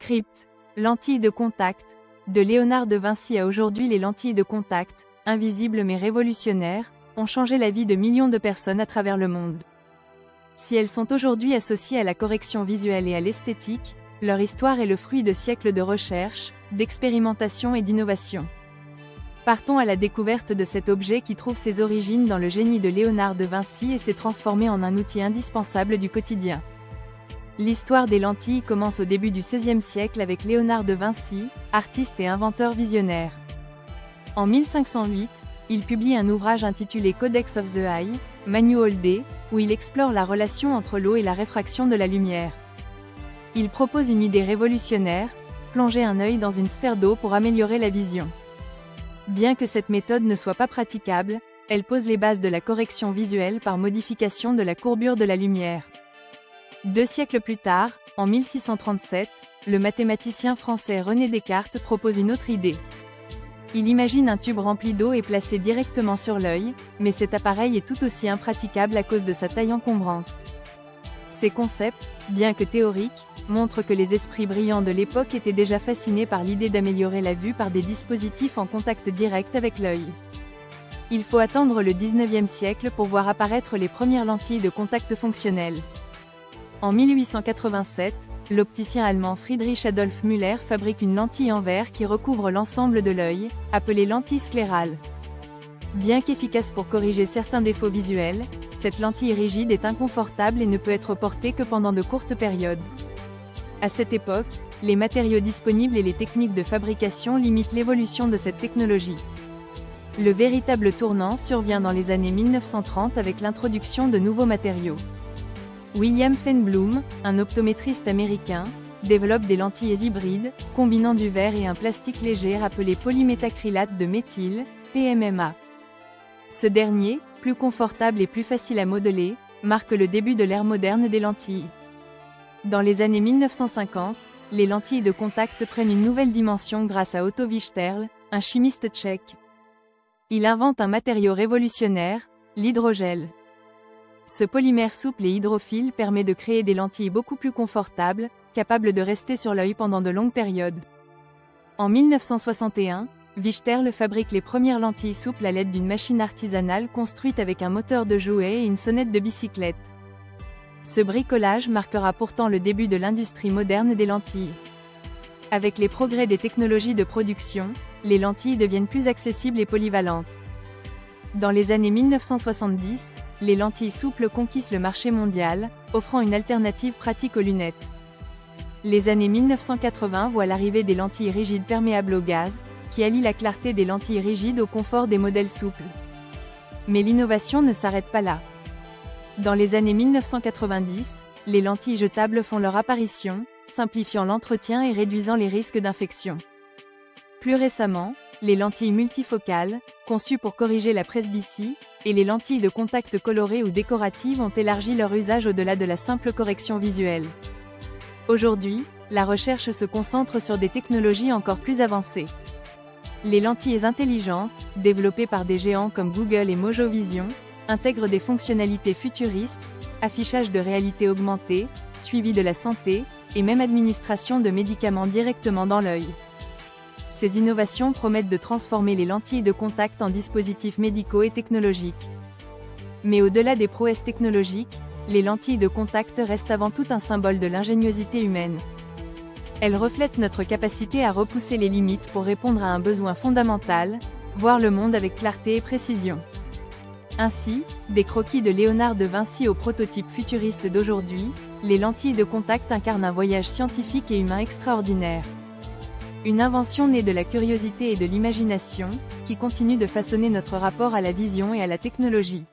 Script, lentilles de contact. De Léonard de Vinci à aujourd'hui, les lentilles de contact, invisibles mais révolutionnaires, ont changé la vie de millions de personnes à travers le monde. Si elles sont aujourd'hui associées à la correction visuelle et à l'esthétique, leur histoire est le fruit de siècles de recherche, d'expérimentation et d'innovation. Partons à la découverte de cet objet qui trouve ses origines dans le génie de Léonard de Vinci et s'est transformé en un outil indispensable du quotidien. L'histoire des lentilles commence au début du XVIe siècle avec Léonard de Vinci, artiste et inventeur visionnaire. En 1508, il publie un ouvrage intitulé Codex of the Eye, Manual Day, où il explore la relation entre l'eau et la réfraction de la lumière. Il propose une idée révolutionnaire, plonger un œil dans une sphère d'eau pour améliorer la vision. Bien que cette méthode ne soit pas praticable, elle pose les bases de la correction visuelle par modification de la courbure de la lumière. 2 siècles plus tard, en 1637, le mathématicien français René Descartes propose une autre idée. Il imagine un tube rempli d'eau et placé directement sur l'œil, mais cet appareil est tout aussi impraticable à cause de sa taille encombrante. Ces concepts, bien que théoriques, montrent que les esprits brillants de l'époque étaient déjà fascinés par l'idée d'améliorer la vue par des dispositifs en contact direct avec l'œil. Il faut attendre le 19e siècle pour voir apparaître les premières lentilles de contact fonctionnelles. En 1887, l'opticien allemand Friedrich Adolf Müller fabrique une lentille en verre qui recouvre l'ensemble de l'œil, appelée lentille sclérale. Bien qu'efficace pour corriger certains défauts visuels, cette lentille rigide est inconfortable et ne peut être portée que pendant de courtes périodes. À cette époque, les matériaux disponibles et les techniques de fabrication limitent l'évolution de cette technologie. Le véritable tournant survient dans les années 1930 avec l'introduction de nouveaux matériaux. William Fenblum, un optométriste américain, développe des lentilles hybrides, combinant du verre et un plastique léger appelé polyméthacrylate de méthyle, PMMA. Ce dernier, plus confortable et plus facile à modeler, marque le début de l'ère moderne des lentilles. Dans les années 1950, les lentilles de contact prennent une nouvelle dimension grâce à Otto Wichterl, un chimiste tchèque. Il invente un matériau révolutionnaire, l'hydrogel. Ce polymère souple et hydrophile permet de créer des lentilles beaucoup plus confortables, capables de rester sur l'œil pendant de longues périodes. En 1961, Wichterl fabrique les premières lentilles souples à l'aide d'une machine artisanale construite avec un moteur de jouet et une sonnette de bicyclette. Ce bricolage marquera pourtant le début de l'industrie moderne des lentilles. Avec les progrès des technologies de production, les lentilles deviennent plus accessibles et polyvalentes. Dans les années 1970, les lentilles souples conquistent le marché mondial, offrant une alternative pratique aux lunettes. Les années 1980 voient l'arrivée des lentilles rigides perméables au gaz, qui allient la clarté des lentilles rigides au confort des modèles souples. Mais l'innovation ne s'arrête pas là. Dans les années 1990, les lentilles jetables font leur apparition, simplifiant l'entretien et réduisant les risques d'infection. Plus récemment, les lentilles multifocales, conçues pour corriger la presbytie, et les lentilles de contact colorées ou décoratives ont élargi leur usage au-delà de la simple correction visuelle. Aujourd'hui, la recherche se concentre sur des technologies encore plus avancées. Les lentilles intelligentes, développées par des géants comme Google et Mojo Vision, intègrent des fonctionnalités futuristes, affichage de réalité augmentée, suivi de la santé, et même administration de médicaments directement dans l'œil. Ces innovations promettent de transformer les lentilles de contact en dispositifs médicaux et technologiques. Mais au-delà des prouesses technologiques, les lentilles de contact restent avant tout un symbole de l'ingéniosité humaine. Elles reflètent notre capacité à repousser les limites pour répondre à un besoin fondamental, voir le monde avec clarté et précision. Ainsi, des croquis de Léonard de Vinci aux prototypes futuristes d'aujourd'hui, les lentilles de contact incarnent un voyage scientifique et humain extraordinaire. Une invention née de la curiosité et de l'imagination, qui continue de façonner notre rapport à la vision et à la technologie.